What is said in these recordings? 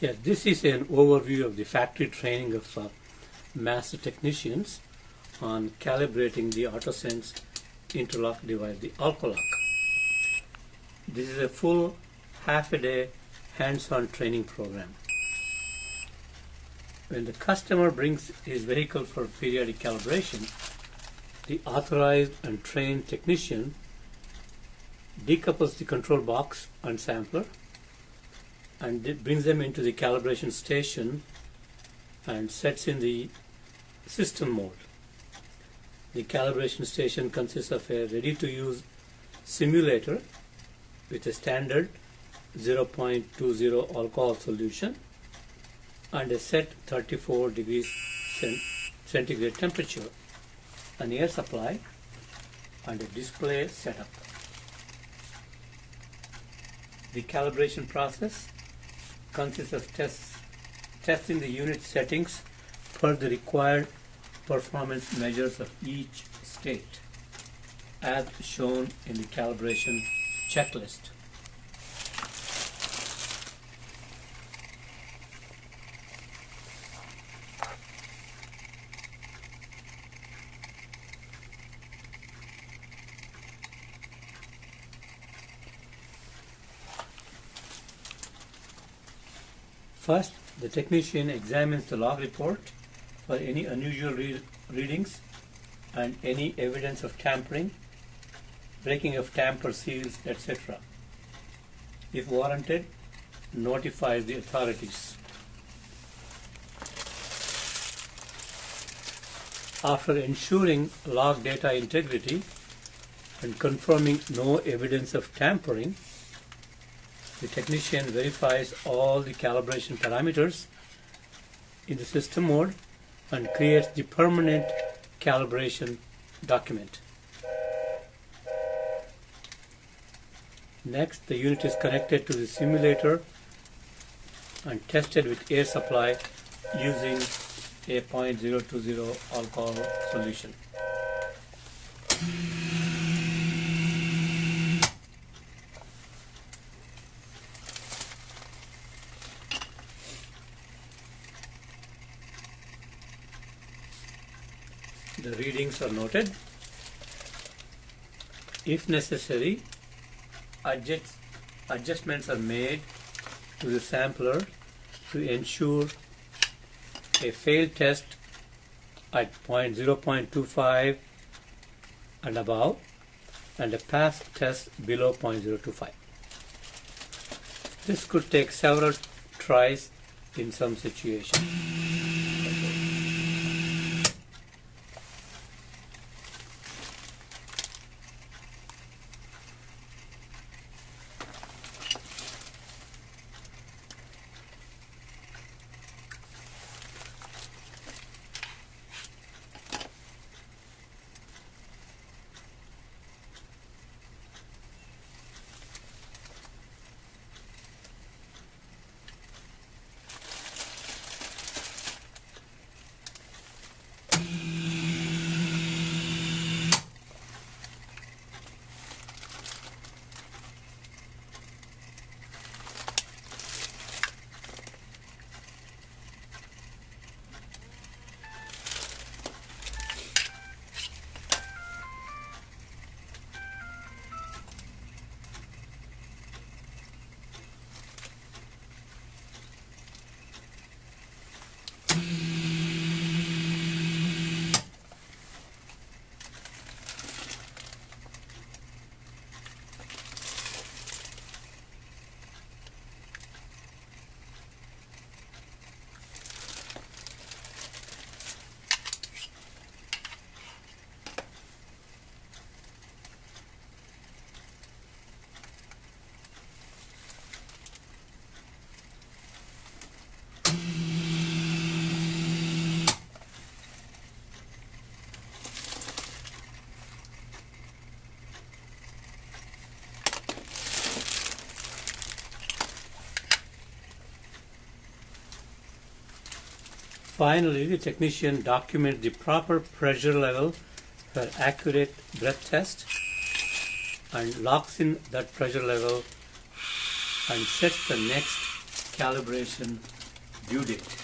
Yeah, this is an overview of the factory training of master technicians on calibrating the Autosense interlock device, the Alcolock. This is a full half-a-day hands-on training program. When the customer brings his vehicle for periodic calibration, the authorized and trained technician decouples the control box and sampler and it brings them into the calibration station and sets in the system mode. The calibration station consists of a ready-to-use simulator with a standard 0.20 alcohol solution and a set 34 degrees centigrade temperature, an air supply, and a display setup. The calibration process consists of testing the unit settings per the required performance measures of each state, as shown in the calibration checklist. First, the technician examines the log report for any unusual readings and any evidence of tampering, breaking of tamper seals, etc. If warranted, notifies the authorities. After ensuring log data integrity and confirming no evidence of tampering, the technician verifies all the calibration parameters in the system mode and creates the permanent calibration document. Next, the unit is connected to the simulator and tested with air supply using a 0.020 alcohol solution. The readings are noted. If necessary, adjustments are made to the sampler to ensure a failed test at 0.25 and above and a pass test below 0.025. This could take several tries in some situations. Finally, the technician documents the proper pressure level for accurate breath test and locks in that pressure level and sets the next calibration due date.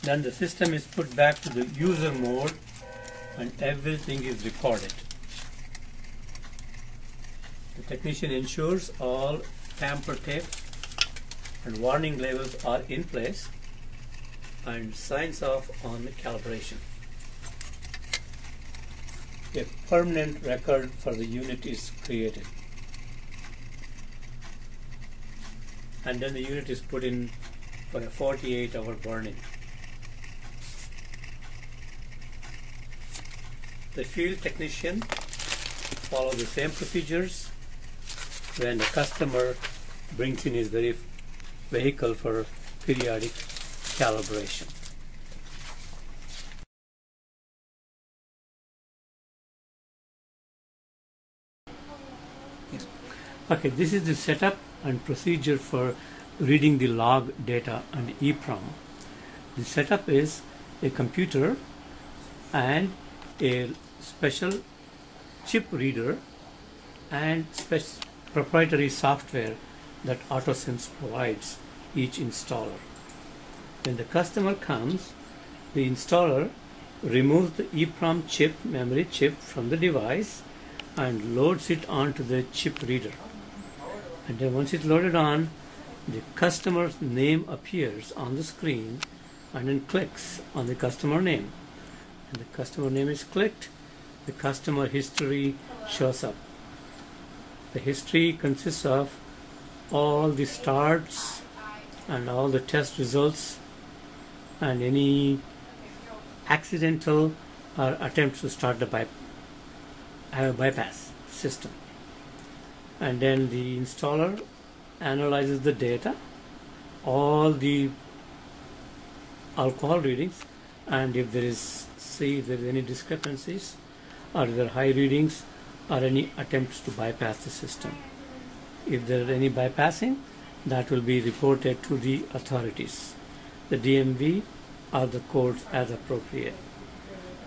Then the system is put back to the user mode and everything is recorded. The technician ensures all tamper tapes and warning labels are in place and signs off on the calibration. A permanent record for the unit is created. And then the unit is put in for a 48-hour burn-in. The field technician follows the same procedures when the customer brings in his vehicle for periodic calibration. Yes. Okay, this is the setup and procedure for reading the log data and EEPROM. The setup is a computer and a special chip reader and proprietary software that Autosense provides each installer. When the customer comes, the installer removes the EEPROM chip, memory chip from the device and loads it onto the chip reader. And then once it's loaded on, the customer's name appears on the screen and then clicks on the customer name. And the customer name is clicked, the customer history shows up. The history consists of all the starts and all the test results and any accidental or attempts to start the bypass system. And then the installer analyzes the data, all the alcohol readings, and if there is, see if there is any discrepancies or if there are high readings or any attempts to bypass the system. If there are any bypassing, that will be reported to the authorities, the DMV or the courts as appropriate.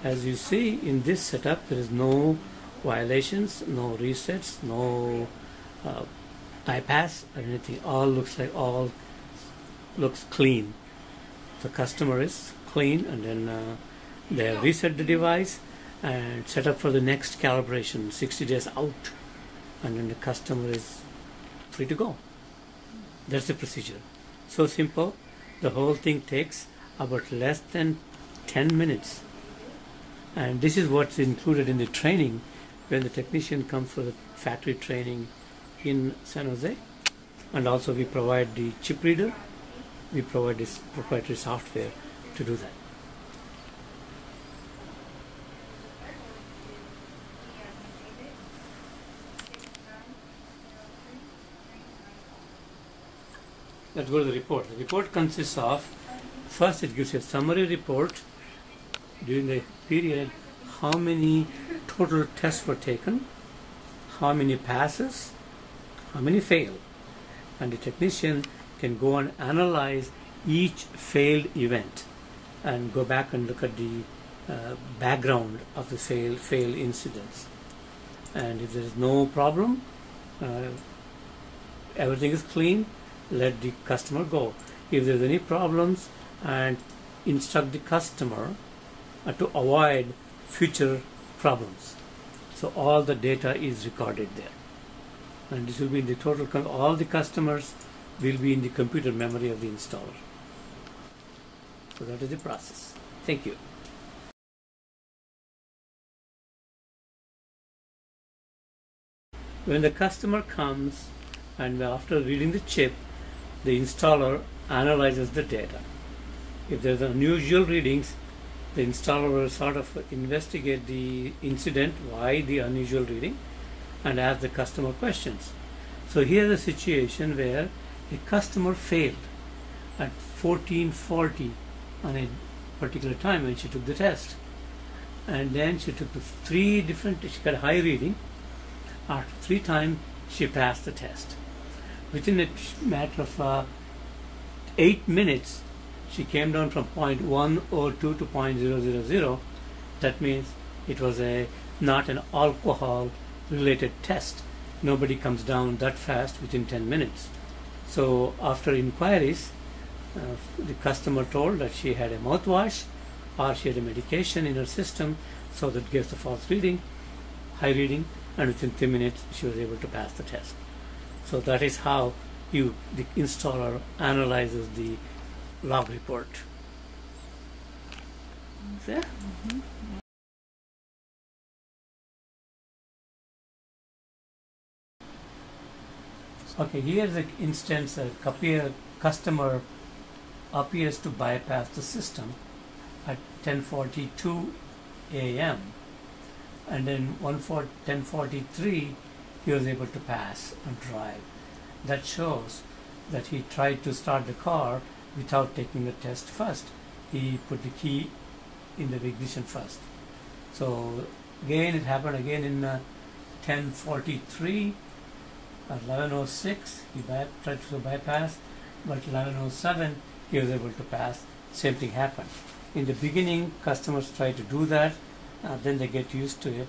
As you see in this setup, there is no violations, no resets, no bypass or anything. All looks clean. The customer is clean, and then they have reset the device and set up for the next calibration 60 days out, and then the customer is free to go. That's the procedure. So simple. The whole thing takes about less than 10 minutes. And this is what's included in the training when the technician comes for the factory training in San Jose. And also we provide the chip reader. We provide this proprietary software to do that. Let's go to the report. The report consists of, first it gives a summary report during the period, how many total tests were taken, how many passes, how many failed. And the technician can go and analyze each failed event and go back and look at the background of the failed incidents. And if there is no problem, everything is clean, let the customer go. If there is any problems, and instruct the customer to avoid future problems. So all the data is recorded there. And this will be in the total, all the customers will be in the computer memory of the installer. So that is the process. Thank you. When the customer comes and after reading the chip, the installer analyzes the data. If there are unusual readings, the installer will sort of investigate the incident, why the unusual reading, and ask the customer questions. So here is a situation where A customer failed at 1440 on a particular time when she took the test. And then she took the she got a high reading. After 3 times, she passed the test. Within a matter of 8 minutes, she came down from 0.102 to 0.000. That means it was not an alcohol related test. Nobody comes down that fast within 10 minutes. So after inquiries, the customer told that she had a mouthwash or she had a medication in her system, so that gives the false reading, high reading, and within 3 minutes she was able to pass the test. So that is how the installer analyzes the log report. There? Mm-hmm. Okay, here's an instance a customer appears to bypass the system at 10:42 a.m. and then 10:43 he was able to pass and drive. That shows that he tried to start the car without taking the test first. He put the key in the ignition first. So again, it happened again in 10:43. At 11:06 he tried to bypass, but 11:07 he was able to pass. Same thing happened. In the beginning, customers try to do that, then they get used to it.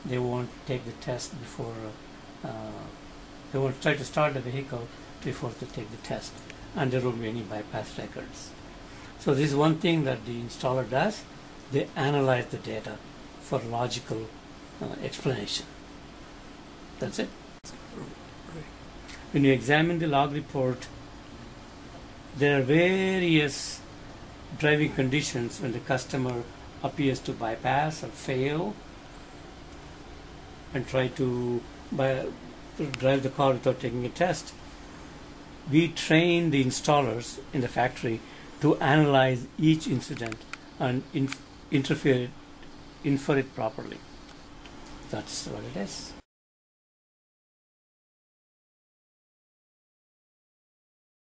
They won't take the test before, they won't try to start the vehicle before they take the test, and there won't be any bypass records. So this is one thing that the installer does. They analyze the data for logical explanation. That's it. When you examine the log report, there are various driving conditions when the customer appears to bypass or fail and try to drive the car without taking a test. We train the installers in the factory to analyze each incident and infer it properly. That's what it is.